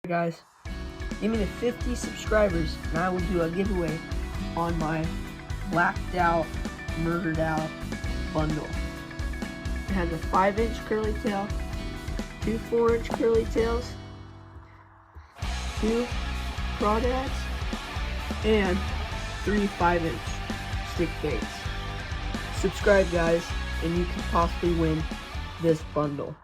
Guys, give me the 50 subscribers and I will do a giveaway on my blacked out, murdered out bundle. It has a 5-inch curly tail, 2 4-inch curly tails, 2 crawdads, and 3 5-inch stick baits. Subscribe, guys, and you can possibly win this bundle.